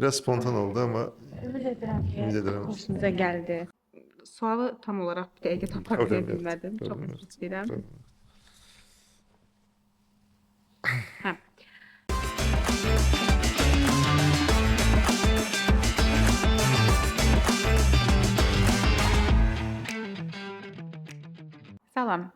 Biraz spontan oldu ama Ümid edirəm ki, ümid ederim. xoşunuza gəldi. Sualı tam olaraq bir dəqiqə tapa Problem yok. bilmədim. Çox Problem yok. üzr istəyirəm. Problem yok. Hə. Salam.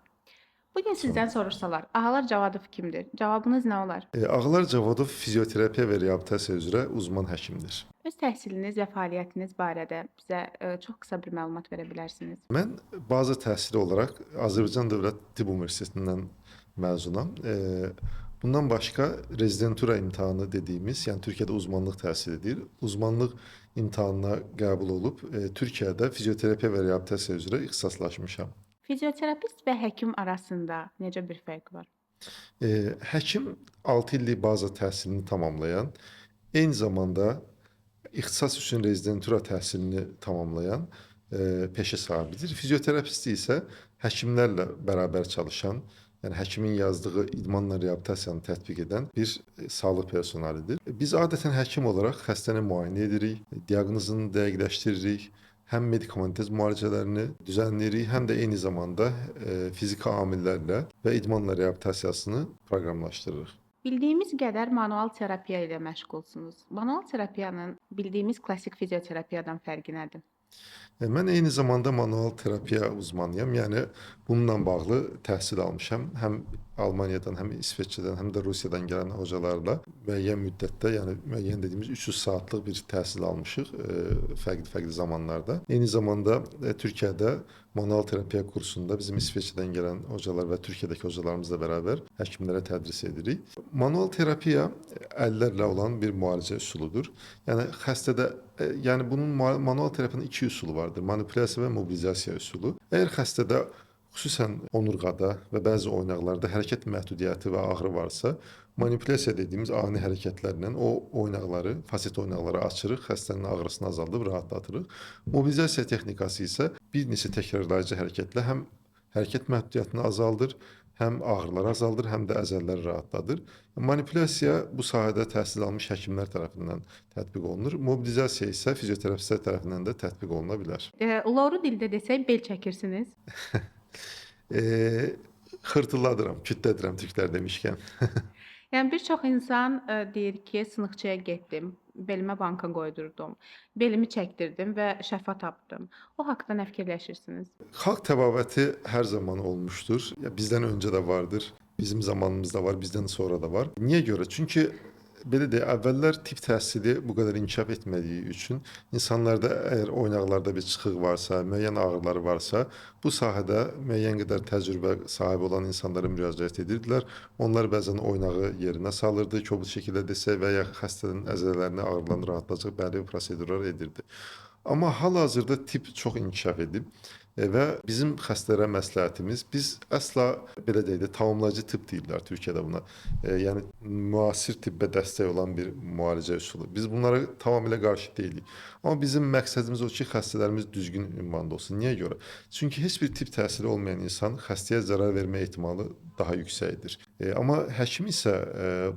Bugün sizdən soruşsalar, Ağalar Cavadov kimdir? Cavabınız nə olar? Ağlar Cavadov fizioterapiya və reabilitasiya üzrə uzman həkimdir. Öz təhsiliniz və fəaliyyətiniz barədə bizə çox qısa bir məlumat verə bilərsiniz? Mən baza təhsili olaraq Azərbaycan Dövlət Tibb Universitetindən məzunam. Bundan başqa rezidentura imtahanı dediyimiz, yəni Türkiyədə uzmanlıq təhsilidir. Uzmanlıq imtahanına qəbul olub Türkiyədə fizioterapiya və reabilitasiya üzrə ixtisaslaşmışam. Fizioterapist və həkim arasında necə bir fərq var? Həkim 6 illik baza təhsilini tamamlayan, eyni zamanda ixtisas üçün rezidentura təhsilini tamamlayan peşə sahibidir. Fizioterapist isə həkimlərlə bərabər çalışan, yəni həkimin yazdığı idmanla reabilitasiyanı tətbiq edən bir sağlıq personelidir. Biz adətən həkim olaraq xəstəni müayinə edirik, diaqnozunu dəqiqləşdiririk, həm medikamentoz müalicələrini düzənləyirik, həm də eyni zamanda fiziki amillərlə və idmanla reabilitasiyasını proqramlaşdırırıq. Bildiyimiz qədər manual terapiya ilə məşğulsunuz. Manual terapiyanın bildiyimiz klassik fizioterapiyadan fərqi nədir? Mən eyni zamanda manual terapiya uzmanıyam. Yəni bununla bağlı təhsil almışam. Həm Almaniyadan, həm İsveçrədən, həm də Rusiyadan gələn hocalarla müəyyən müddətdə, yəni müəyyən dediyimiz 300 saatlıq bir təhsil almışıq fərqli-fərqli zamanlarda. Eyni zamanda Türkiyədə manual terapiya kursunda bizim İsveçrədən gələn hocalar və Türkiyədəki hocalarımızla bərabər həkimlərə tədris edirik. Manual terapiya əllərlə olan bir müalicə üsuludur. Yəni xəstədə yəni bunun manual terapiyanın iki üsulu vardır. Manipulyasiya və mobilizasiya üsulu. Əgər xəstədə xüsusən onurğada və bəzi oynaqlarda hərəkət məhdudiyyəti və ağrı varsa, manipulyasiya dediyimiz ani hərəkətlərlə o oynaqları, faset oynaqları açırıq, xəstənin ağrısını azaldıb rahatlatırıq. Mobilizasiya texnikası isə bir neçə təkrarlayıcı hərəkətlə həm hərəkət məhdudiyyətini azaldır, həm ağrıları azaldır, həm də əzələləri rahatladır. Manipulyasiya bu sahədə təhsil almış həkimlər tərəfindən tətbiq olunur. Mobilizasiya isə fizioterapistlər tərəfindən də tətbiq oluna bilər. Loru dildə desək bel çəkirsiniz. Xırtılladıram, kütlədirəm türklər demişkən. Yəni bir çox insan deyir ki, sınıqçıya getdim, belimə banka qoydurdum, belimi çəkdirdim və şəfa tapdım. O haqqda nə fikirləşirsiniz? Xalq təbabəti hər zaman olmuşdur. Ya bizdən öncə də vardır. Bizim zamanımızda var, bizdən sonra da var. Niyə görə? Çünki belə deyək, əvvəllər tibb təhsili bu qədər inkişaf etmədiyi üçün insanlarda əgər oynaqlarda bir çıxıq varsa, müəyyən ağrıları varsa, bu sahədə müəyyən qədər təcrübə sahibi olan insanlara müraciət edirdilər. Onlar bəzən oynağı yerinə salırdı, kobud şəkildə desək və ya xəstənin əzələlərini, ağrılarını rahatlayacaq bəlli prosedurlar edirdi. Amma hal-hazırda tibb çox inkişaf edib və bizim xəstələrə məsləhətimiz, biz əsla belə deyək də tamamlayıcı tibb deyirlər Türkiyədə buna. Yəni müasir tibbə dəstək olan bir müalicə üsulu. Biz bunlara tamamilə qarşı deyilik. Amma bizim məqsədimiz o ki, xəstələrimiz düzgün ünvanda olsun. Niyə görə? Çünki heç bir tibb təhsili olmayan insan xəstəyə zərər vermə ehtimalı daha yüksəkdir. Amma həkim isə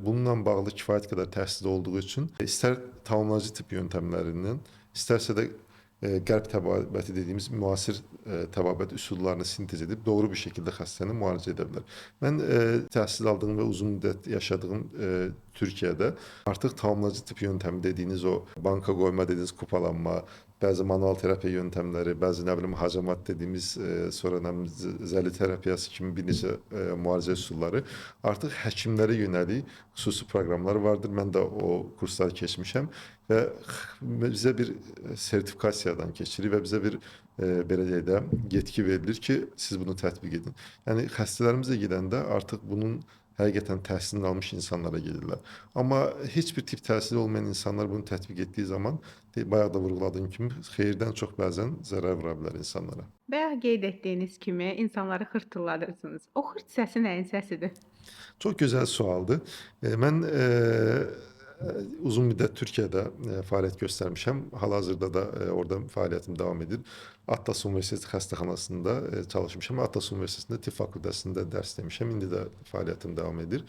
bununla bağlı kifayət qədər təhsil olduğu üçün istər tamamlayıcı tibb yöntəmlərindən, istərsə də qərb təbabəti dediyimiz müasir təbabət üsullarını sintez edib doğru bir şəkildə xəstəni müalicə edə bilər. Mən təhsil aldığım və uzun müddət yaşadığım Türkiyədə artıq tamamlayıcı tibb yöntəmi dediyiniz o banka qoyma dediyiniz kupalanma, bəzi manual terapiya yöntəmləri, bəzi nə bilim hacamat dediyimiz, sonra nə bilim zəli terapiyası kimi bir neçə müalicə üsulları artıq həkimlərə yönəlik xüsusi proqramlar vardır. Mən də o kursları keçmişəm və bizə bir sertifikasiyadan keçirir və bizə bir belə deyək də yetki verilir ki, siz bunu tətbiq edin. Yəni xəstələrimizə gedəndə artıq bunun həqiqətən təhsilini almış insanlara gedirlər. Amma heç bir tibb təhsili olmayan insanlar bunu tətbiq etdiyi zaman, bayaq da vurğuladığım kimi, xeyirdən çox bəzən zərər vura bilər insanlara. Bayaq qeyd etdiyiniz kimi insanları xırtılladırsınız. O xırt səsi nəyin səsidir? Çox gözəl sualdır. Mən uzun müddət Türkiyədə fəaliyyət göstərmişəm. Hal-hazırda da orada fəaliyyətim davam edir. Atlas Universiteti xəstəxanasında çalışmışam. Atlas Universitetində tibb fakültəsində dərs demişəm. İndi də fəaliyyətim davam edir.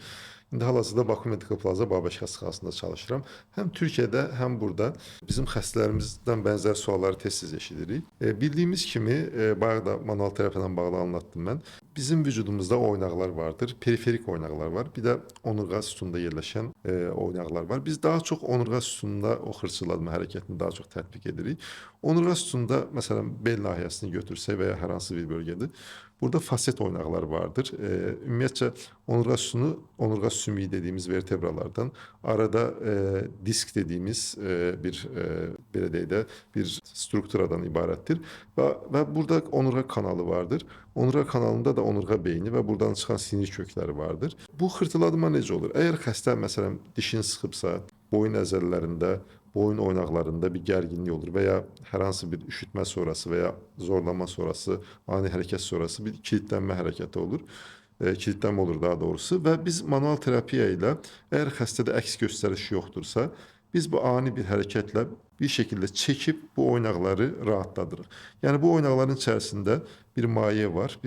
İndi hal-hazırda Baku Medical Plaza Babək xəstəxanasında çalışıram. Həm Türkiyədə, həm burada bizim xəstələrimizdən bənzər sualları tez-tez eşidirik. Bildiyimiz kimi, bayaq da manual terapiya ilə bağlı anlattım mən. Bizim vücudumuzda oynaqlar vardır, periferik oynaqlar var, bir də onurğa sütununda yerləşən oynaqlar var. Biz daha çox onurğa sütununda o xırçıladma hərəkətini daha çox tətbiq edirik. Onurğa sütununda məsələn bel nahiyəsini götürsək və ya hər hansı bir bölgədə burada faset oynaqlar vardır. Ümumiyyətcə onurğa sütunu, onurğa sümüyü dediğimiz vertebralardan arada disk dediğimiz bir belə deyək də bir strukturadan ibarətdir və burada onurğa kanalı vardır. Onurğa kanalında da onurğa beyni və buradan çıxan sinir kökləri vardır. Bu xırtıladma necə olur? Əgər xəstə məsələn dişini sıxıbsa, boyun əzələlərində, boyun oynaqlarında bir gərginlik olur və ya hər hansı bir üşütmə sonrası və ya zorlama sonrası, ani hərəkət sonrası bir kilitlənmə hərəkəti olur. Kilitlənmə olur daha doğrusu və biz manual terapiya ilə əgər xəstədə əks göstəriş yoxdursa, biz bu ani bir hərəkətlə bir şəkildə çəkib bu oynaqları rahatladırıq. Yəni bu oynaqların içərisində bir maye var,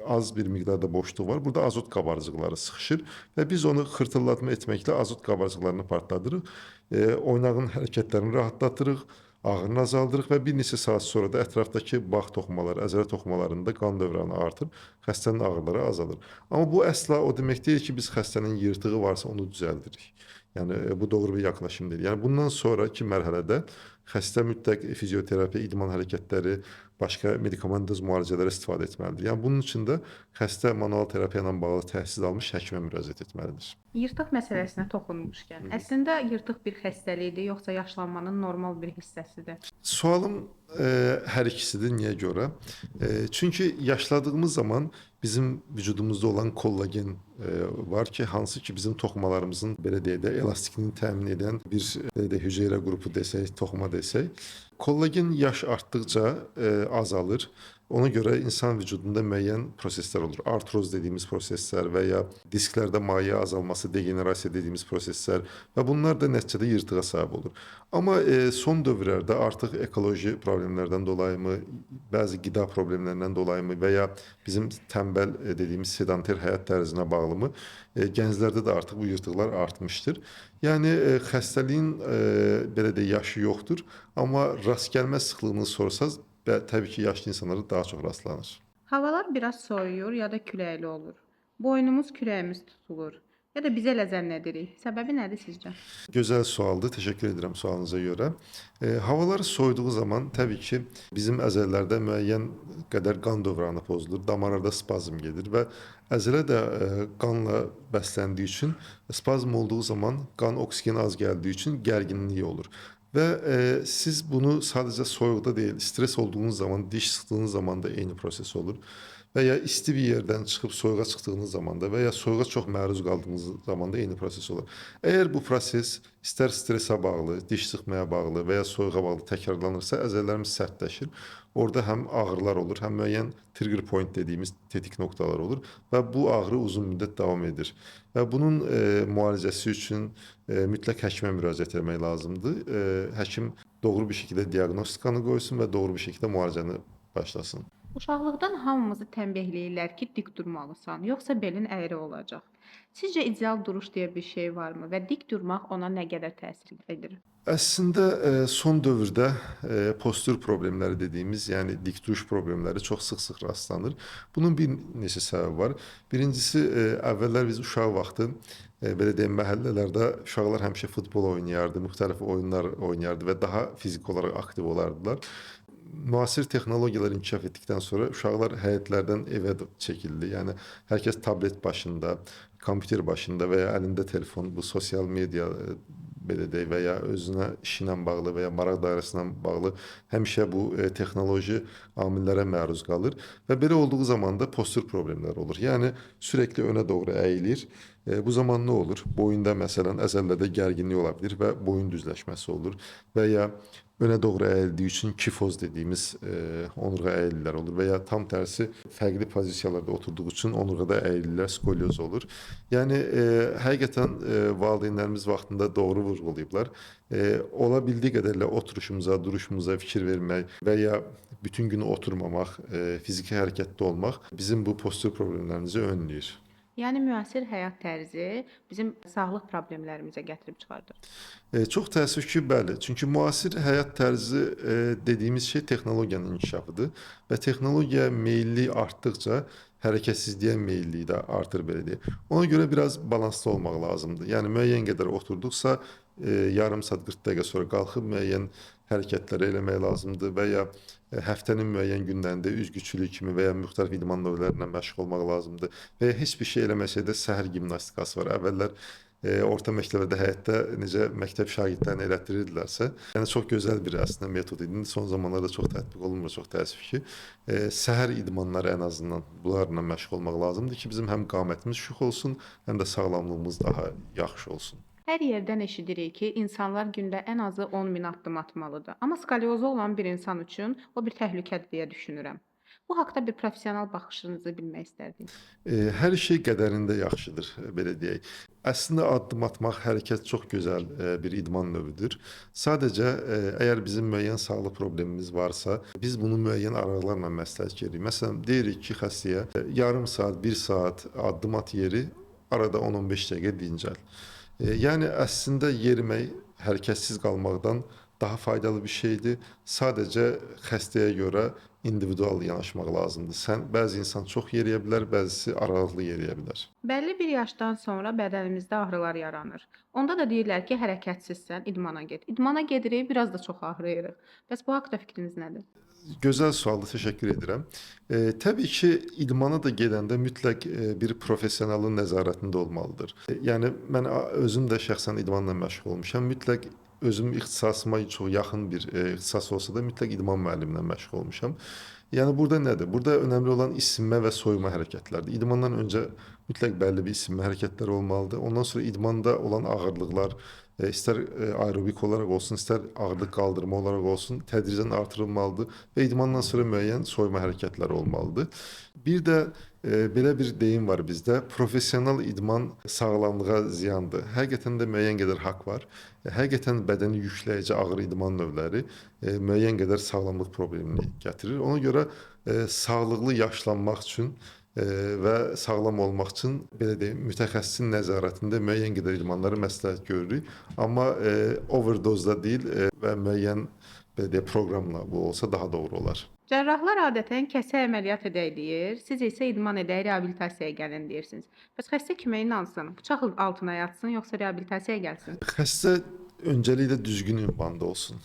az bir miqdarda boşluq var. Burada azot qabarcıqları sıxışır və biz onu xırtıllatma etməklə azot qabarcıqlarını partladırıq. Oynağın hərəkətlərini rahatlatırıq, ağrını azaldırıq və bir neçə saat sonra da ətrafdakı bağ toxumaları, əzələ toxumalarında qan dövranı artır, xəstənin ağrıları azalır. Amma bu əsla o demək deyil ki, biz xəstənin yırtığı varsa onu düzəldirik. Yəni bu doğru bir yaklaşım deyil. Yəni bundan sonraki mərhələdə xəstə mütləq fizioterapiya, idman hərəkətləri, başqa medikamentoz müalicələrə istifadə etməlidir. Yəni bunun üçün də xəstə manual terapiya ilə bağlı təhsil almış həkimə müraciət etməlidir. Yırtıq məsələsinə toxunmuşkən, əslində yırtıq bir xəstəlikdir, yoxsa yaşlanmanın normal bir hissəsidir? Sualım hər ikisidir. Niyə görə? Çünki yaşladığımız zaman bizim vücudumuzda olan kollagen var ki, hansı ki bizim toxumalarımızın belə deyək də elastikliğini təmin edən bir belə də hüceyrə qrupu desək, toxuma desək. Kollagen yaş artdıqca azalır. Ona görə insan vücudunda müəyyən proseslər olur. Artroz dediyimiz proseslər və ya disklərdə maye azalması, degenerasiya dediyimiz proseslər və bunlar da nəticədə yırtığa səbəb olur. Amma son dövrlərdə artıq ekoloji problemlərdən dolayımı, bəzi qida problemlərindən dolayımı və ya bizim tənbəl dediyimiz sedanter həyat tərzinə bağlımı gənclərdə də artıq bu yırtıqlar artmışdır. Yəni xəstəliyin belə də yaşı yoxdur, amma rast gəlmə sıxlığını sorsanız, təbii ki, yaşlı insanlara daha çox rastlanır. Havalar biraz soyuyur ya da küləkli olur. Boynumuz, kürəyimiz tutulur. Ya da biz elə zənn edirik. Səbəbi nədir sizcə? Gözəl sualdır. Təşəkkür edirəm sualınıza görə. Havalar soyuduğu zaman təbii ki, bizim əzələlərdə müəyyən qədər qan dövranı pozulur, damarlarda spazm gedir və əzələ də qanla bəsləndiyi üçün spazm olduğu zaman qan oksigen az gəldiyi üçün gərginlik olur. Və siz bunu sadəcə soyuqda deyil, stres olduğunuz zaman, diş sıxdığınız zaman da eyni proses olur. Və ya isti bir yerdən çıxıb soyuğa çıxdığınız zaman da və ya soyuğa çox məruz qaldığınız zaman da eyni proses olur. Əgər bu proses istər stresə bağlı, diş sıxmaya bağlı və ya soyuğa bağlı təkrarlanırsa, əzələlərimiz sərtləşir. Orada həm ağrılar olur, həm müəyyən trigger point dediyimiz tetik noktalar olur və bu ağrı uzun müddət davam edir. Və bunun müalicəsi üçün mütləq həkimə müraciət etmək lazımdır. Həkim doğru bir şəkildə diaqnostikanı qoysun və doğru bir şəkildə müalicəni başlasın. Uşaqlıqdan hamımızı tənbəhləyirlər ki, dik durmalısan, yoxsa belin əyri olacaq. Sizcə ideal duruş deyə bir şey varmı və dik durmaq ona nə qədər təsir edir? Əslində son dövrdə postur problemləri dediyimiz, yəni dik duruş problemləri çox sıx-sıx rastlanır. Bunun bir neçə səbəbi var. Birincisi, əvvəllər biz uşaq vaxtı belə deyim, məhəllələrdə uşaqlar həmişə futbol oynayardı, müxtəlif oyunlar oynayardı və daha fiziki olaraq aktiv olardılar. Müasir texnologiyalar inkişaf etdikdən sonra uşaqlar həyətlərdən evə çəkildi. Yəni hər kəs tablet başında, kompüter başında və ya əlində telefon, bu sosial media belə deyək və ya özünə işinə bağlı və ya maraq dairəsindən bağlı həmişə bu texnoloji amillərə məruz qalır və belə olduğu zaman da postur problemləri olur. Yəni sürəkli önə doğru əyilir. Bu zaman nə olur? Boyunda məsələn əzələlərdə gərginlik ola bilər və boyun düzləşməsi olur və ya önə doğru əyildiyi üçün kifoz dediyimiz onurğa əyililər olur və ya tam tərsi fərqli pozisiyalarda oturduğu üçün onurğada əyililər, skolyoz olur. Yəni həqiqətən valideynlərimiz vaxtında doğru vurğulayıblar. Ola bildiyi qədərlə oturuşumuza, duruşumuza fikir vermək və ya bütün günü oturmamaq, fiziki hərəkətdə olmaq bizim bu postur problemlərimizi önləyir. Yəni müasir həyat tərzi bizim sağlıq problemlərimizə gətirib çıxardır. Çox təəssüf ki, bəli. Çünki müasir həyat tərzi dediyimiz şey texnologiyanın inkişafıdır və texnologiyaya meylli artdıqca hərəkətsizliyə meyllilik də artır belə deyək. Ona görə biraz balanslı olmaq lazımdır. Yəni müəyyən qədər oturduqsa yarım saat 40 dəqiqə sonra qalxıb müəyyən hərəkətlər eləmək lazımdır və ya həftənin müəyyən günlərində üzgüçülük kimi və ya müxtəlif idman növləri ilə məşğul olmaq lazımdır və ya heç bir şey eləməsə də səhər gimnastikası var. Əvvəllər orta məktəbdə həyətdə necə məktəb şagirdlərinə elətdirirdilərsə, yəni çox gözəl bir əslində metod idi. Son zamanlarda çox tətbiq olunmur, çox təəssüf ki. Səhər idmanları ən azından bunlarla məşğul olmaq lazımdır ki, bizim həm qamətimiz şux olsun, həm də sağlamlığımız daha yaxşı olsun. Hər yerdən eşidirik ki, insanlar gündə ən azı 10 min addım atmalıdır. Amma skoliozu olan bir insan üçün o bir təhlükədir deyə düşünürəm. Bu haqqda bir professional baxışınızı bilmək istərdim. Hər şey qədərində yaxşıdır, belə deyək. Əslində addım atmaq, hərəkət çox gözəl bir idman növüdür. Sadəcə əgər bizim müəyyən sağlıq problemimiz varsa, biz bunu müəyyən aralıqlarla məsləhət görürük. Məsələn, deyirik ki, xəstəyə yarım saat, 1 saat addım at yeri, arada 10-15 dəqiqə dincəl. Yəni əslində yerimək hərəkətsiz qalmaqdan daha faydalı bir şeydir. Sadəcə xəstəyə görə individual yanaşmaq lazımdır. Bəzi insan çox yeriyə bilər, bəzisi aralıqlı yeriyə bilər. Bəlli bir yaşdan sonra bədənimizdə ağrılar yaranır. Onda da deyirlər ki, hərəkətsizsən, idmana get. İdmana gedirik, biraz da çox ağrıyırıq. Bəs bu haqqda fikriniz nədir? Gözəl sualdır, təşəkkür edirəm. Təbii ki, idmana da gedəndə mütləq bir professionalın nəzarətində olmalıdır. Yəni mən özüm də şəxsən idmanla məşğul olmuşam. Mütləq özüm ixtisasıma çox yaxın bir ixtisas olsa da mütləq idman müəllimlə məşğul olmuşam. Yəni burada nədir? Burada önəmli olan isinmə və soyuma hərəkətlərdir. İdmandan öncə mütləq bəlli bir isinmə hərəkətləri olmalıdır. Ondan sonra idmanda olan ağırlıqlar istər aerobik olaraq olsun, istər ağırlıq qaldırma olaraq olsun, tədricən artırılmalıdır və idmandan sonra müəyyən soyuma hərəkətləri olmalıdır. Bir də belə bir deyim var bizdə, professional idman sağlamlığa ziyandır. Həqiqətən də müəyyən qədər haqq var. Həqiqətən bədəni yükləyici ağır idman növləri müəyyən qədər sağlamlıq problemini gətirir. Ona görə sağlıqlı yaşlanmaq üçün və sağlam olmaq üçün belə deyim, mütəxəssisin nəzarətində müəyyən qədər idmanları məsləhət görürük. Amma overdozda deyil və müəyyən belə deyək, proqramla bu olsa daha doğru olar. Cərrahlar adətən kəsə əməliyyat edək deyir, siz isə idman edək, reabilitasiyaya gəlin deyirsiniz. Bəs xəstə kimə inansın? Bıçaq altına yatsın, yoxsa reabilitasiyaya gəlsin? Xəstə öncəliklə düzgün ünvanda olsun.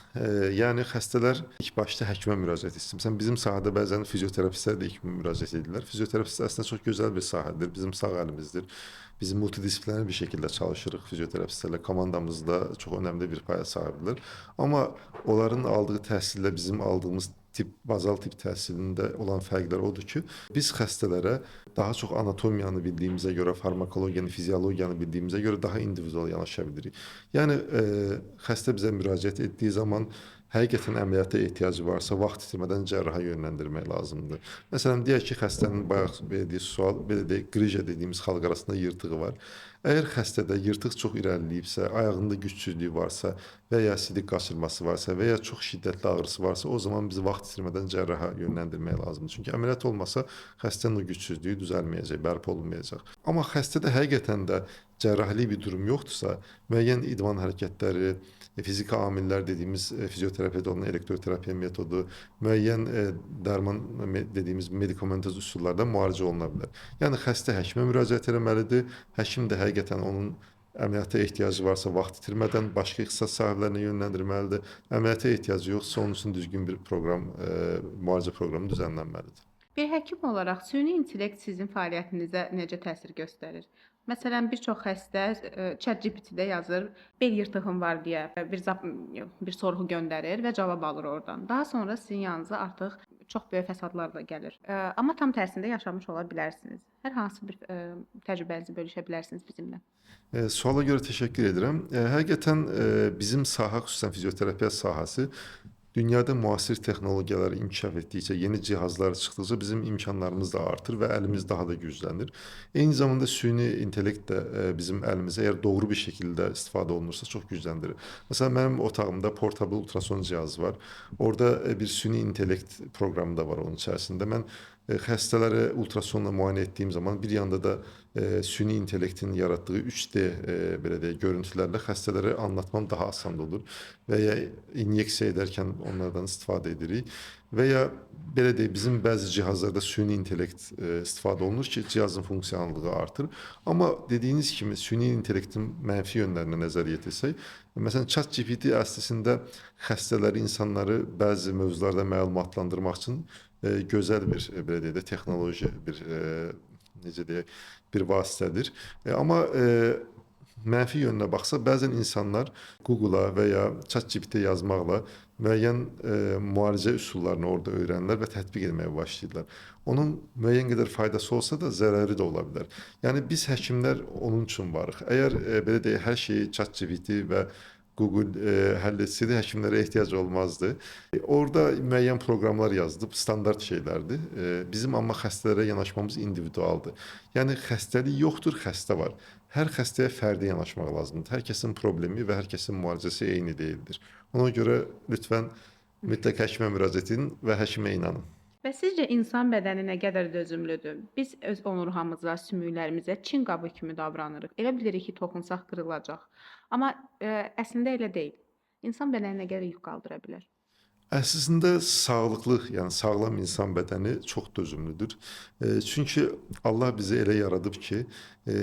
Yəni xəstələr ilk başda həkimə müraciət etsin. Məsələn, bizim sahədə bəzən fizioterapistlər də ilk müraciət edirlər. Fizioterapist əslində çox gözəl bir sahədir, bizim sağ əlimizdir. Biz multidisipliner bir şəkildə çalışırıq fizioterapistlərlə. Komandamızda çox önəmli bir paya sahibdirlər. Amma onların aldığı təhsillə bizim aldığımız bazal tip təhsilində olan fərqlər odur ki, biz xəstələrə daha çox anatomiyanı bildiyimizə görə, farmakologiyanı, fiziologiyanı bildiyimizə görə daha individual yanaşa bilirik. Yəni xəstə bizə müraciət etdiyi zaman həqiqətən əməliyyata ehtiyacı varsa, vaxt itirmədən cərraha yönləndirmək lazımdır. Məsələn, deyək ki, xəstənin bayaq verdiyi sual, belə deyək, qrija dediyimiz xalq arasında yırtığı var. Əgər xəstədə yırtıq çox irəliləyibsə, ayağında gücsüzlük varsa və ya sidik qaçırması varsa və ya çox şiddətli ağrısı varsa, o zaman biz vaxt itirmədən cərraha yönləndirmək lazımdır. Çünki əməliyyat olmasa xəstənin o gücsüzlüyü düzəlməyəcək, bərpa olunmayacaq. Amma xəstədə həqiqətən də cərrahili bir durum yoxdursa, müəyyən idman hərəkətləri, fiziki amillər dediyimiz fizioterapiya olan elektroterapiya metodu, müəyyən dərman dediyimiz medikamentoz üsullardan müalicə oluna bilər. Yəni xəstə həkimə müraciət etməlidir. Həkim də həqiqətən onun əməliyyata ehtiyacı varsa vaxt itirmədən başqa ixtisas sahiblərinə yönləndirməlidir. Əməliyyata ehtiyacı yoxsa onun üçün düzgün bir proqram, müalicə proqramı düzənlənməlidir. Bir həkim olaraq süni intellekt sizin fəaliyyətinizə necə təsir göstərir? Məsələn, bir çox xəstə ChatGPT-də yazır, bel yırtığım var deyə bir sorğu göndərir və cavab alır oradan. Daha sonra sizin yanınıza artıq çox böyük fəsadlar da gəlir. Amma tam tərsində yaşamış ola bilərsiniz. Hər hansı bir təcrübənizi bölüşə bilərsiniz bizimlə. Suala görə təşəkkür edirəm. Həqiqətən bizim sahə, xüsusən fizioterapiya sahəsi dünyada müasir texnologiyalar inkişaf etdikcə, yeni cihazlar çıxdıqca bizim imkanlarımız da artır və əlimiz daha da güclənir. Eyni zamanda süni intellekt də bizim əlimizə əgər doğru bir şəkildə istifadə olunursa çox gücləndirir. Məsələn, mənim otağımda portable ultrason cihazı var. Orada bir süni intellekt proqramı da var onun içərisində. Mən xəstələri ultrasonla müayinə etdiyim zaman bir yanda da süni intellektin yaratdığı 3D belə deyək görüntülərlə xəstələrə anlatmam daha asan olur və ya inyeksiya edərkən onlardan istifadə edirik və ya belə deyək bizim bəzi cihazlarda süni intellekt istifadə olunur ki, cihazın funksionallığı artır. Amma dediyiniz kimi süni intellektin mənfi yönlərinə nəzər yetirsək, məsələn ChatGPT əslində xəstələri, insanları bəzi mövzularda məlumatlandırmaq üçün gözəl bir belə deyək də texnoloji bir necə deyək bir vasitədir. Amma mənfi yönünə baxsaq, bəzən insanlar Google-a və ya ChatGPT yazmaqla müəyyən müalicə üsullarını orada öyrənirlər və tətbiq etməyə başlayırlar. Onun müəyyən qədər faydası olsa da zərəri də ola bilər. Yəni biz həkimlər onun üçün varıq. Əgər belə deyək hər şeyi ChatGPT və Google həll etsəydi həkimlərə ehtiyac olmazdı. Orada müəyyən proqramlar yazılıb, standart şeylərdir. Bizim amma xəstələrə yanaşmamız individualdır. Yəni xəstəlik yoxdur, xəstə var. Hər xəstəyə fərdi yanaşmaq lazımdır. Hər kəsin problemi və hər kəsin müalicəsi eyni deyildir. Ona görə lütfən mütləq həkimə müraciət edin və həkimə inanın. Və sizcə insan bədəni nə qədər dözümlüdür? Biz öz onurğamıza, sümüklərimizə Çin qabı kimi davranırıq. Elə bilirik ki, toxunsaq qırılacaq. Amma əslində elə deyil. İnsan bədəni nə qədər yük qaldıra bilər? Əslində sağlıqlı, yəni sağlam insan bədəni çox dözümlüdür. Çünki Allah bizi elə yaradıb ki,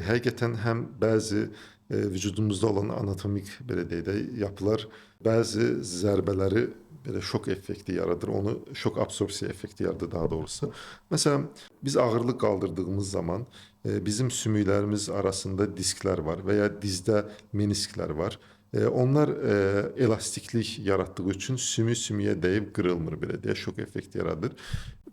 həqiqətən həm bəzi vücudumuzda olan anatomik belə deyək də yapılar bəzi zərbələri belə şok effekti yaradır. Onu şok absorpsiya effekti yaradır daha doğrusu. Məsələn, biz ağırlıq qaldırdığımız zaman bizim sümüklərimiz arasında disklər var və ya dizdə menisklər var. Onlar elastiklik yaratdığı üçün sümük sümüyə dəyib qırılmır belə deyə şok effekti yaradır.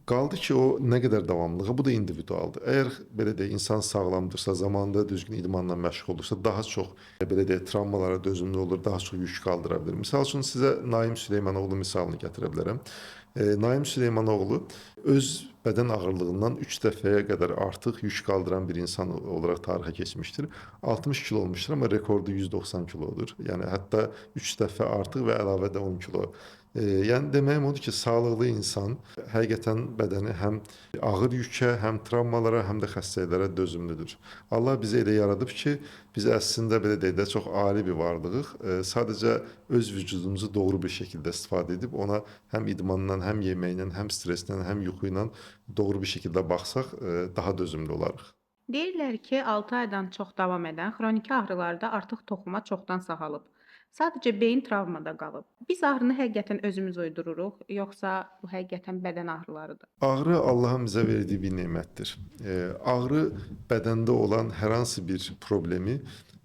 Qaldı ki, o nə qədər davamlılığı, bu da individualdır. Əgər belə deyək, insan sağlamdırsa, zamanında düzgün idmanla məşğul olursa, daha çox belə deyək, travmalara dözümlü olur, daha çox yük qaldıra bilər. Məsəl üçün sizə Naim Süleymanoğlu misalını gətirə bilərəm. Naim Süleymanoğlu öz bədən ağırlığından 3 dəfəyə qədər artıq yük qaldıran bir insan olaraq tarixə keçmişdir. 60 kilo olmuşdur, amma rekordu 190 kilodur. Yəni hətta 3 dəfə artıq və əlavə də 10 kilo. Yəni deməyim odur ki, sağlıqlı insan həqiqətən bədəni həm ağır yükə, həm travmalara, həm də xəstəliklərə dözümlüdür. Allah bizi elə yaradıb ki, biz əslində belə deyək də çox ali bir varlığıq. Sadəcə öz vücudumuzu doğru bir şəkildə istifadə edib ona həm idmanla, həm yeməklə, həm stresslə, həm yuxu ilə doğru bir şəkildə baxsaq daha dözümlü olarıq. Deyirlər ki, 6 aydan çox davam edən xroniki ağrılarda artıq toxuma çoxdan sağalıb. Sadəcə beyin travmada qalıb. Biz ağrını həqiqətən özümüz uydururuq, yoxsa bu həqiqətən bədən ağrılarıdır? Ağrı Allahın bizə verdiyi bir nemətdir. Ağrı bədəndə olan hər hansı bir problemi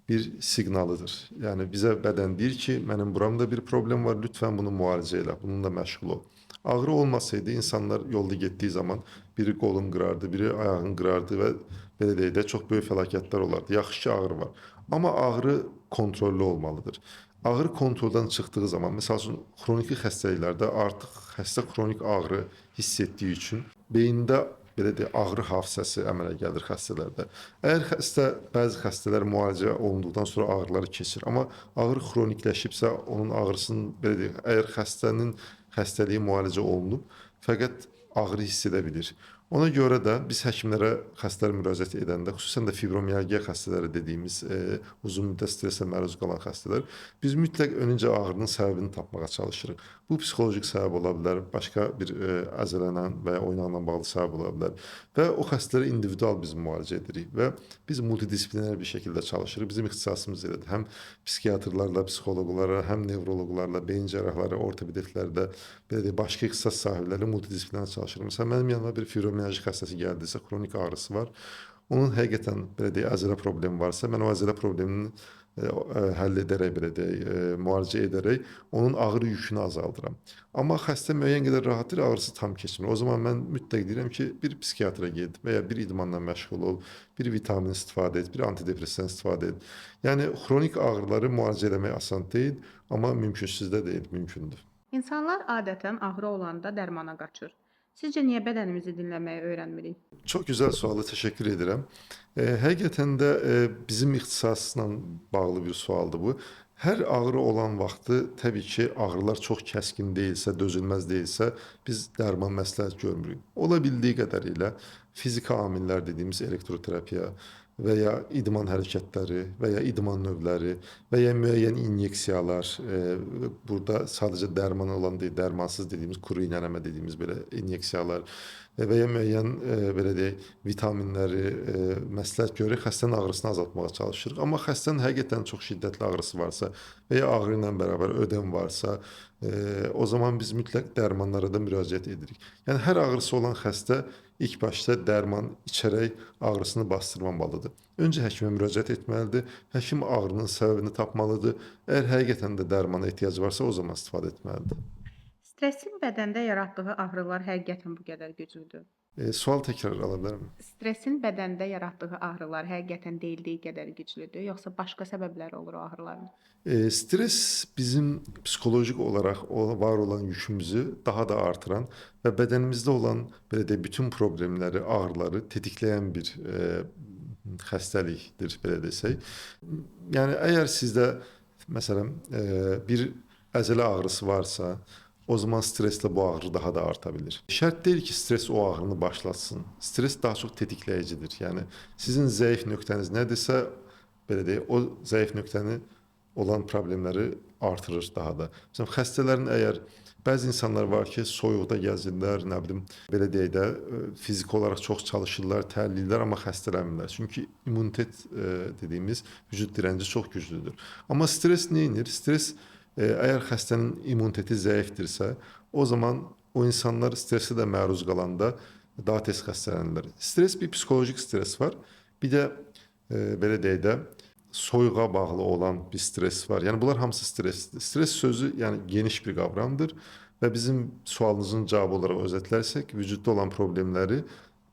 bir siqnalıdır. Yəni bizə bədən deyir ki, mənim buramda bir problem var, lütfən bunu müalicə elə, bununla məşğul ol. Ağrı olmasaydı insanlar yolda getdiyi zaman biri qolun qırardı, biri ayağın qırardı və belə deyək də çox böyük fəlakətlər olardı. Yaxşı ki, ağrı var. Amma ağrı kontrollü olmalıdır. Ağrı kontroldan çıxdığı zaman, məsəl üçün xroniki xəstəliklərdə artıq xəstə xronik ağrı hiss etdiyi üçün beyində belə deyək ağrı hafizəsi əmələ gəlir xəstələrdə. Əgər bəzi xəstələr müalicə olunduqdan sonra ağrıları keçir, amma ağrı xronikləşibsə, onun ağrısının belə deyək, əgər xəstənin xəstəliyi müalicə olunub, fəqət ağrı hiss edə bilir. Ona görə də biz həkimlərə xəstələr müraciət edəndə, xüsusən də fibromiyalgiya xəstələri dediyimiz uzun müddət stressə məruz qalan xəstələr, biz mütləq öncə ağrının səbəbini tapmağa çalışırıq. Bu psixolojik səbəb ola bilər, başqa bir əzələnən və ya oynaqla bağlı səbəb ola bilər və o xəstələrə individual biz müalicə edirik və biz multidisipliner bir şəkildə çalışırıq. Bizim ixtisasımız elədir. Həm psixiatrlarla, psixoloqlarla, həm nevroloqlarla, beyin cərrahları, ortopediklərdə, belə deyək, başqa ixtisas sahibləri multidisipliner çalışırıq. Məsələn, mənim yanıma bir fibromiyalji xəstəsi gəldisə, xronik ağrısı var. Onun həqiqətən belə deyək, əzələ problemi varsa, mən o əzələ problemini həll edərək, belə deyək, müalicə edərək onun ağrı yükünü azaldıram. Amma xəstə müəyyən qədər rahatdır, ağrısı tam keçmir. O zaman mən mütləq deyirəm ki, bir psixiatra get və ya bir idmanla məşğul ol, bir vitamin istifadə et, bir antidepressan istifadə et. Yəni xronik ağrıları müalicə etmək asan deyil, amma mümkünsüz də deyil, mümkündür. İnsanlar adətən ağrı olanda dərmana qaçır. Sizcə niyə bədənimizi dinləməyi öyrənmirik? Çox gözəl suala təşəkkür edirəm. Həqiqətən də bizim ixtisasla bağlı bir sualdır bu. Hər ağrı olan vaxtı təbii ki, ağrılar çox kəskin deyilsə, dözülməz deyilsə, biz dərman məsləhət görmürük. Ola bildiyi qədərilə fiziki amillər dediyimiz elektroterapiya və ya idman hərəkətləri və ya idman növləri və ya müəyyən inyeksiyalar, burada sadəcə dərman olan deyil, dərmansız dediyimiz kuru iynələmə dediyimiz belə inyeksiyalar və ya müəyyən belə deyək, vitaminləri məsləhət görürük, xəstənin ağrısını azaltmağa çalışırıq. Amma xəstənin həqiqətən çox şiddətli ağrısı varsa və ya ağrı ilə bərabər ödəm varsa, o zaman biz mütləq dərmanlara da müraciət edirik. Yəni hər ağrısı olan xəstə ilk başda dərman içərək ağrısını bastırmamalıdır. Öncə həkimə müraciət etməlidir. Həkim ağrının səbəbini tapmalıdır. Əgər həqiqətən də dərmana ehtiyac varsa, o zaman istifadə etməlidir. Stressin bədəndə yaratdığı ağrılar həqiqətən bu qədər güclüdür? Sual təkrar ala bilərəm? Stressin bədəndə yaratdığı ağrılar həqiqətən deyildiyi qədər güclüdür, yoxsa başqa səbəbləri olur o ağrıların? Stres bizim psixolojik olaraq var olan yükümüzü daha da artıran və bədənimizdə olan belə deyək, bütün problemləri, ağrıları tetikləyən bir xəstəlikdir, belə desək. Yəni əgər sizdə məsələn bir əzələ ağrısı varsa, o zaman streslə bu ağrı daha da arta bilir. Şərt deyil ki, stres o ağrını başlatsın. Stres daha çox tetikləyicidir. Yəni sizin zəif nöqtəniz nədirsə, belə deyək, o zəif nöqtəni olan problemləri artırır daha da. Məsələn, xəstələrin əgər bəzi insanlar var ki, soyuqda gəzirlər, nə bilim, belə deyək də, fiziki olaraq çox çalışırlar, tərləyirlər, amma xəstələnmirlər. Çünki immunitet dediyimiz vücud dirənci çox güclüdür. Amma stres nə edir? Stres əgər xəstənin immuniteti zəifdirsə, o zaman o insanlar stressə də məruz qalanda daha tez xəstələnirlər. Stres bir psixolojik stres var. Bir də belə deyək də soyuğa bağlı olan bir stres var. Yəni bunlar hamısı stresdir. Stres sözü yəni geniş bir qavramdır və bizim sualınızın cavabı olaraq özətlərsək, vücudda olan problemləri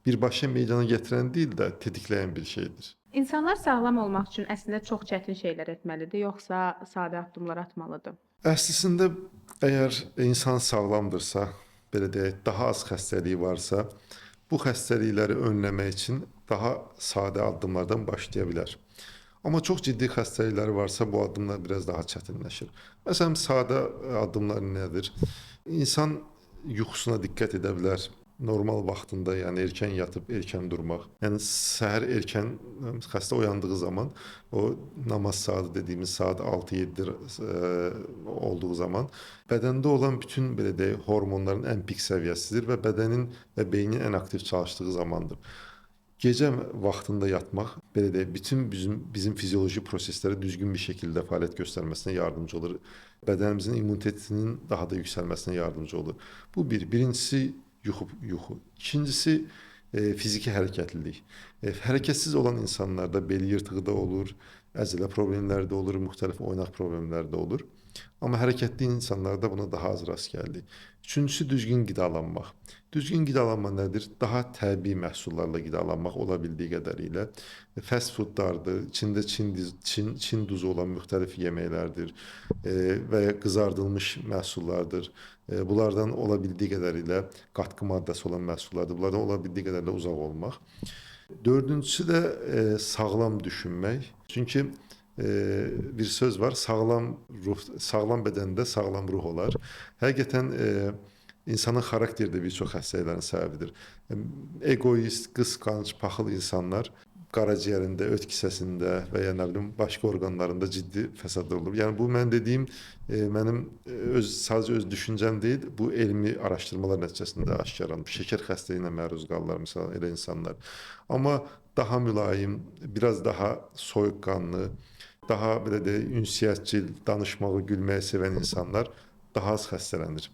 birbaşa meydana gətirən deyil də tetikləyən bir şeydir. İnsanlar sağlam olmaq üçün əslində çox çətin şeylər etməlidir, yoxsa sadə addımlar atmalıdır? Əslində əgər insan sağlamdırsa, belə deyək, daha az xəstəliyi varsa, bu xəstəlikləri önləmək üçün daha sadə addımlardan başlaya bilər. Amma çox ciddi xəstəlikləri varsa, bu addımlar biraz daha çətinləşir. Məsələn, sadə addımlar nədir? İnsan yuxusuna diqqət edə bilər. Normal vaxtında, yəni erkən yatıb, erkən durmaq. Yəni səhər erkən xəstə oyandığı zaman o namaz saatı dediyimiz saat 6-7 olduğu zaman bədəndə olan bütün belə deyək hormonların ən pik səviyyəsidir və bədənin və beynin ən aktiv çalışdığı zamandır. Gecə vaxtında yatmaq belə deyək bütün bizim fizioloji proseslərə düzgün bir şəkildə fəaliyyət göstərməsinə yardımcı olur. Bədənimizin immunitetinin daha da yüksəlməsinə yardımcı olur. Bu birincisi yuxu. İkincisi fiziki hərəkətlilik. Hərəkətsiz olan insanlarda bel yırtığı da olur, əzələ problemləri də olur, müxtəlif oynaq problemləri də olur. Amma hərəkətli insanlarda buna daha az rast gəldik. Üçüncüsü düzgün qidalanmaq. Düzgün qidalanma nədir? Daha təbii məhsullarla qidalanmaq ola bildiyi qədərilə. Fast foodlardır, içində Çin duzu olan müxtəlif yeməklərdir və ya qızardılmış məhsullardır. Bunlardan ola bildiyi qədərilə qatqı maddəsi olan məhsullardır. Bunlardan ola bildiyi qədərilə uzaq olmaq. Dördüncüsü də sağlam düşünmək. Çünki bir söz var, sağlam bədəndə sağlam ruh olar. Həqiqətən insanın xarakteri də bir çox xəstəliklərin səbəbidir. Egoist, qısqanc, paxıl insanlar qaraciyərində, öd kisəsində və ya nə bilim başqa orqanlarında ciddi fəsadlar olur. Yəni bu mən dediyim mənim sadəcə öz düşüncəm deyil, bu elmi araşdırmalar nəticəsində aşkarlanıb. Şəkər xəstəliyinə məruz qalırlar məsələn elə insanlar. Amma daha mülayim, biraz daha soyuqqanlı, daha belə deyək ünsiyyətcil, danışmağı, gülməyi sevən insanlar daha az xəstələnir.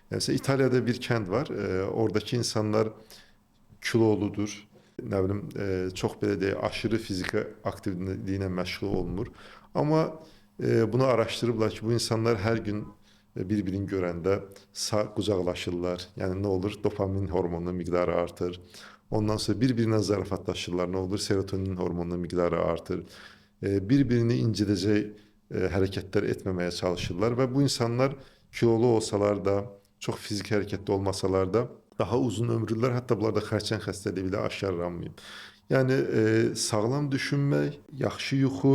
Yəni İtaliyada bir kənd var. Oradakı insanlar kiloludur. Nə bilim çox belə deyək aşırı fiziki aktivliklə məşğul olmur. Amma bunu araşdırıblar ki, bu insanlar hər gün bir-birini görəndə qucaqlaşırlar. Yəni nə olur? Dopamin hormonunun miqdarı artır. Ondan sonra bir-birinə zarafatlaşırlar. Nə olur? Serotonin hormonunun miqdarı artır. Bir-birini incidəcək hərəkətlər etməməyə çalışırlar və bu insanlar kilolu olsalar da, çox fiziki hərəkətli olmasalar da daha uzun ömürlülər, hətta bunlarda xərçəng xəstəliyi belə aşkarlanmayıb. Yəni sağlam düşünmək, yaxşı yuxu,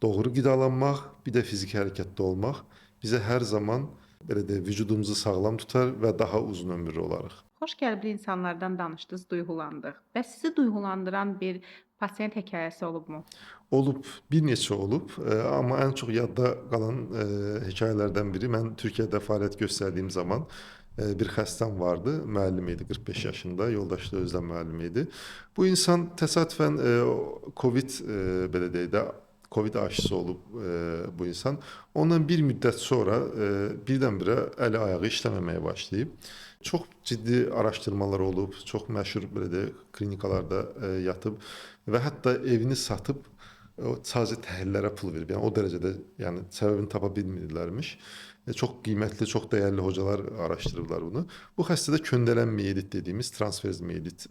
Doğru qidalanmaq, bir də fiziki hərəkətdə olmaq bizə hər zaman belə deyək, vücudumuzu sağlam tutar və daha uzun ömürlü olarıq. Xoş qəlbli insanlardan danışdınız, duyğulandıq. Bəs sizi duyğulandıran bir pasient hekayəsi olubmu? Olub, bir neçə olub, amma ən çox yadda qalan hekayələrdən biri mən Türkiyədə fəaliyyət göstərdiyim zaman bir xəstəm vardı. Müəllim idi, 45 yaşında, yoldaşı da özdən müəllim idi. Bu insan təsadüfən Covid belə deyək də Covid aşısı olub bu insan. Ondan bir müddət sonra birdən-birə əli ayağı işləməməyə başlayıb. Çox ciddi araşdırmalar olub, çox məşhur belə deyək klinikalarda yatıb və hətta evini satıb o sadəcə təhlillərə pul verib. Yəni o dərəcədə yəni səbəbini tapa bilmirlərmiş. Çox qiymətli, çox dəyərli hocalar araşdırıblar bunu. Bu xəstədə köndələn miyedit dediyimiz transverz miyedit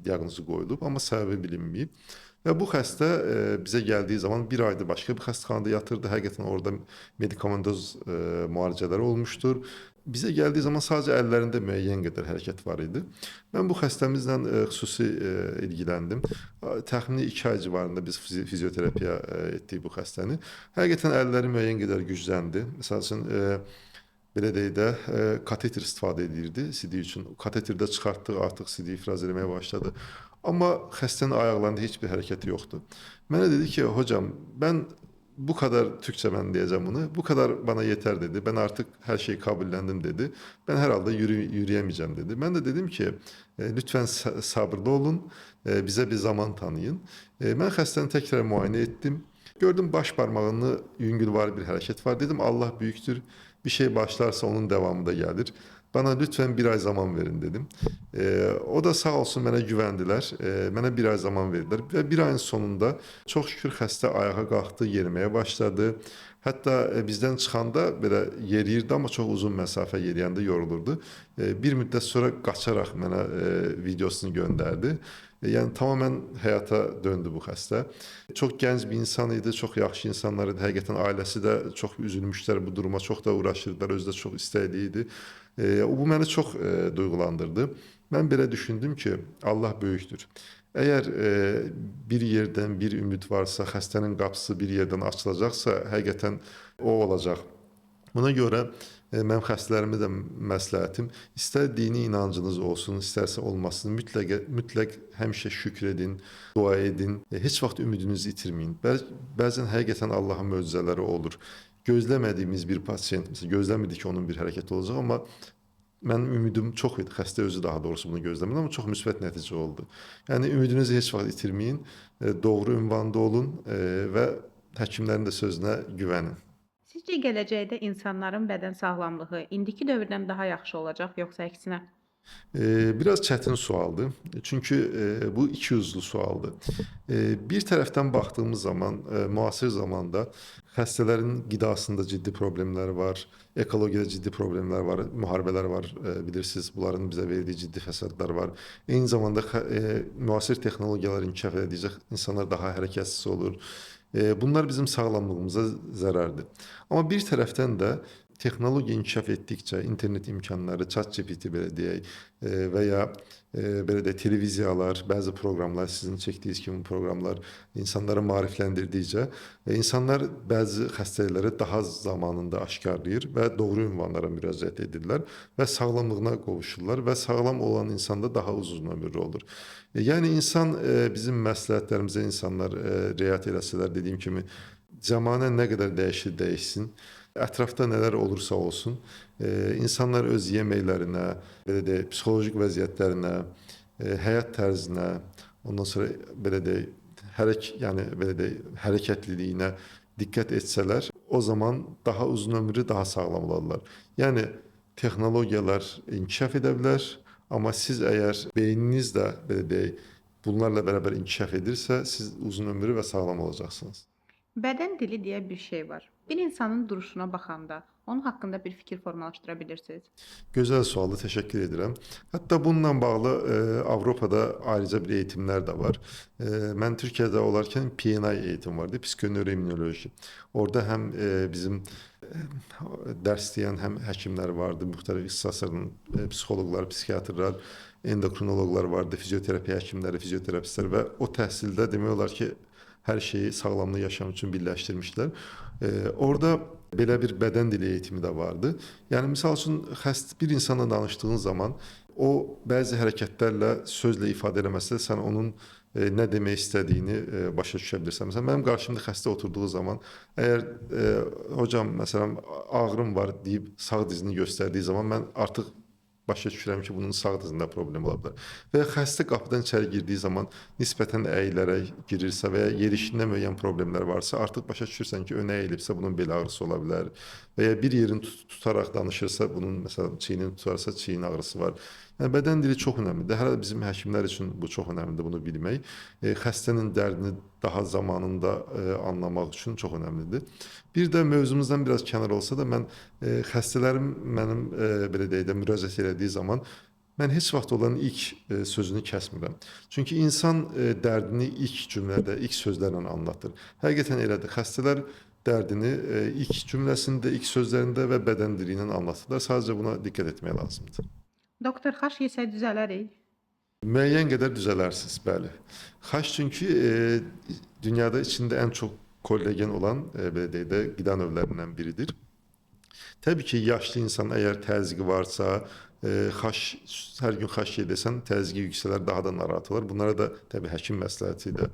diaqnozu qoyulub, amma səbəbi bilinməyib. Və bu xəstə bizə gəldiyi zaman bir aydır başqa bir xəstəxanada yatırdı. Həqiqətən orada medikamentoz müalicələri olmuşdur. Bizə gəldiyi zaman sadəcə əllərində müəyyən qədər hərəkət var idi. Mən bu xəstəmizlə xüsusi ilgiləndim. Təxmini 2 ay civarında biz fizioterapiya etdik bu xəstəni. Həqiqətən əlləri müəyyən qədər gücləndi. Məsəl üçün belə deyək də kateter istifadə edirdi CD üçün. Kateterdə çıxartdıq, artıq CD ifraz etməyə başladı. Amma xəstənin ayaqlarında heç bir hərəkəti yoxdur. Mənə dedi ki, hocam, mən bu kadar Türkçe ben diyeceğim bunu. Bu kadar bana yeter dedi. Ben artık her şeyi kabullendim dedi. Ben herhalde yürüyemeyeceğim dedi. Ben de dedim ki lütfen sabırlı olun. Bize bir zaman tanıyın. Ben xəstəni tekrar muayene ettim. Gördüm baş parmağını yüngül var bir hareket var. Dedim Allah büyüktür. Bir şey başlarsa onun devamı da gelir. Bana lütfen bir ay zaman verin dedim. O da sağ olsun mənə güvəndilər. Mənə bir ay zaman verdilər və bir ayın sonunda çox şükür xəstə ayağa qalxdı, yeriməyə başladı. Hətta bizdən çıxanda belə yeriyirdi, amma çox uzun məsafə yeriyəndə yorulurdu. Bir müddət sonra qaçaraq mənə videosunu göndərdi. Yəni tamamən həyata döndü bu xəstə. Çox gənc bir insan idi, çox yaxşı insanlar idi. Həqiqətən ailəsi də çox üzülmüşlər bu duruma, çox da uğraşırdılar, özü də çox istəkli idi. Bu məni çox duyğulandırdı. Mən belə düşündüm ki, Allah böyükdür. Əgər bir yerdən bir ümid varsa, xəstənin qapısı bir yerdən açılacaqsa, həqiqətən o olacaq. Buna görə mənim xəstələrimə də məsləhətim, istər dini inancınız olsun, istərsə olmasın, mütləq həmişə şükür edin, dua edin, heç vaxt ümidinizi itirməyin. Bəzən həqiqətən Allahın möcüzələri olur. Gözləmədiyimiz bir pasient, məsələn, gözləmirdik ki, onun bir hərəkəti olacaq, amma mənim ümidim çox idi. Xəstə özü daha doğrusu bunu gözləmədi, amma çox müsbət nəticə oldu. Yəni ümidinizi heç vaxt itirməyin, doğru ünvanda olun və həkimlərin də sözünə güvənin. Sizcə gələcəkdə insanların bədən sağlamlığı indiki dövrdən daha yaxşı olacaq, yoxsa əksinə? Biraz çətin sualdır. Çünki bu ikiyüzlü sualdır. Bir tərəfdən baxdığımız zaman, müasir zamanda xəstələrin qidasında ciddi problemlər var, ekologiyada ciddi problemlər var, müharibələr var, bilirsiniz, bunların bizə verdiyi ciddi fəsadlar var. Eyni zamanda müasir texnologiyalar inkişaf edəcək, insanlar daha hərəkətsiz olur. Bunlar bizim sağlamlığımıza zərərdir. Amma bir tərəfdən də texnologiya inkişaf etdikcə, internet imkanları, ChatGPT belə deyək və ya belə də televiziyalar, bəzi proqramlar, sizin çəkdiyiniz kimi proqramlar insanları maarifləndirdikcə insanlar bəzi xəstəlikləri daha zamanında aşkarlayır və doğru ünvanlara müraciət edirlər və sağlamlığına qovuşurlar və sağlam olan insan da daha uzun ömürlü olur. Yəni insan bizim məsləhətlərimizə insanlar riayət eləsələr, dediyim kimi, zamanə nə qədər dəyişir, dəyişsin. Ətrafda nələr olursa olsun, insanlar öz yeməklərinə, belə deyək, psixolojik vəziyyətlərinə, həyat tərzinə, ondan sonra belə deyək, yəni belə deyək, hərəkətliliyinə diqqət etsələr, o zaman daha uzun ömürlü, daha sağlam olarlar. Yəni texnologiyalar inkişaf edə bilər, amma siz əgər beyniniz də belə deyək, bunlarla bərabər inkişaf edirsə, siz uzun ömürlü və sağlam olacaqsınız. Bədən dili deyə bir şey var. Bir insanın duruşuna baxanda onun haqqında bir fikir formalaşdıra bilirsiniz. Gözəl sualdır, təşəkkür edirəm. Hətta bununla bağlı Avropada ayrıca bir eğitimlər də var. Mən Türkiyədə olarkən PNI eğitim vardı, psikoneuroimmunoloji. Orada həm bizim dərs deyən həm həkimlər vardı, müxtəlif ixtisasların psixoloqlar, psixiatrlar, endokrinoloqlar vardı, fizioterapiya həkimləri, fizioterapistlər və o təhsildə demək olar ki, hər şeyi sağlamlıq yaşam üçün birləşdirmişlər. Orada belə bir bədən dili eğitimi də vardı. Yəni misal üçün bir insanla danışdığın zaman o bəzi hərəkətlərlə, sözlə ifadə eləməsə sən onun nə demək istədiyini başa düşə bilirsən. Məsələn, mənim qarşımda xəstə oturduğu zaman əgər hocam məsələn ağrım var deyib sağ dizini göstərdiyi zaman mən artıq başa düşürəm ki, bunun sağ dizində problem ola bilər. Və ya xəstə qapıdan içəri girdiyi zaman nisbətən əyilərək girirsə və ya yerişində müəyyən problemlər varsa, artıq başa düşürsən ki, önə əyilibsə bunun bel ağrısı ola bilər. Və ya bir yerini tutaraq danışırsa, bunun məsələn çiynini tutarsa çiyin ağrısı var. Yəni bədən dili çox önəmlidir. Hələ bizim həkimlər üçün bu çox önəmlidir bunu bilmək. Xəstənin dərdini daha zamanında anlamaq üçün çox önəmlidir. Bir də mövzumuzdan biraz kənar olsa da mən xəstələrim mənim belə deyək də müraciət elədiyi zaman mən heç vaxt onların ilk sözünü kəsmirəm. Çünki insan dərdini ilk cümlədə, ilk sözlərlə anlatır. Həqiqətən elədir. Xəstələr dərdini ilk cümləsində, ilk sözlərində və bədən dili ilə anlatırlar. Sadəcə buna diqqət etmək lazımdır. Doktor, xaş yesək düzələrik? Müəyyən qədər düzələrsiniz, bəli. Xaş çünki dünyada içində ən çox kollagen olan belə deyək də qida növlərindən biridir. Təbii ki, yaşlı insan əgər təzyiqi varsa, hər gün xaş yedirsən, təzyiqi yüksələr, daha da narahat olar. Bunlara da təbii həkim məsləhəti ilə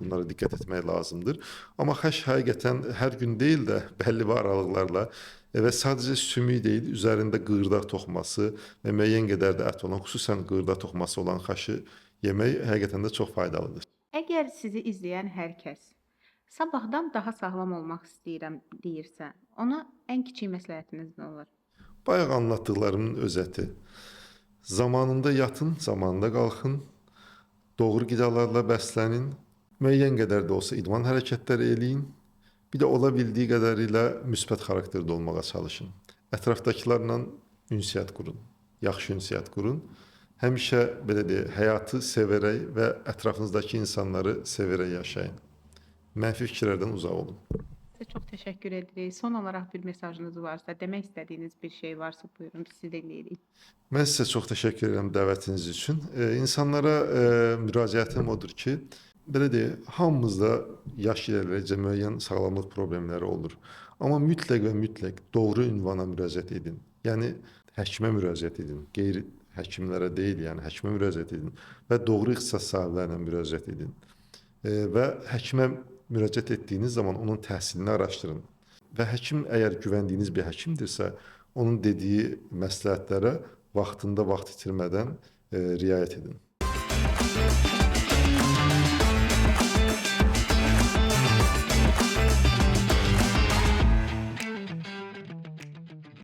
bunlara diqqət etmək lazımdır. Amma xaş həqiqətən hər gün deyil də bəlli bir aralıqlarla və sadəcə sümük deyil, üzərində qığırdaq toxuması və müəyyən qədər də ət olan, xüsusən qığırdaq toxuması olan xaşı yemək həqiqətən də çox faydalıdır. Əgər sizi izləyən hər kəs sabahdan daha sağlam olmaq istəyirəm deyirsə, ona ən kiçik məsləhətiniz nə olar? Bayaq anlatdıqlarımın özəti. Zamanında yatın, zamanında qalxın, doğru qidalarla bəslənin, müəyyən qədər də olsa idman hərəkətləri eləyin. Bir də ola bildiyi qədərilə müsbət xarakterdə olmağa çalışın. Ətrafdakılarla ünsiyyət qurun, yaxşı ünsiyyət qurun. Həmişə belə deyək, həyatı sevərək və ətrafınızdakı insanları sevərək yaşayın. Mənfi fikirlərdən uzaq olun. Sizə çox təşəkkür edirik. Son olaraq bir mesajınız varsa, demək istədiyiniz bir şey varsa buyurun, biz sizi dinləyirik. Mən sizə çox təşəkkür edirəm dəvətiniz üçün. İnsanlara müraciətim odur ki, belə deyək, hamımızda yaş ilərləyicə müəyyən sağlamlıq problemləri olur. Amma mütləq və mütləq doğru ünvana müraciət edin. Yəni həkimə müraciət edin. Qeyri-həkimlərə deyil, yəni həkimə müraciət edin və doğru ixtisas sahiblərinə müraciət edin. Və həkimə müraciət etdiyiniz zaman onun təhsilini araşdırın. Və həkim əgər güvəndiyiniz bir həkimdirsə, onun dediyi məsləhətlərə vaxtında vaxt itirmədən riayət edin.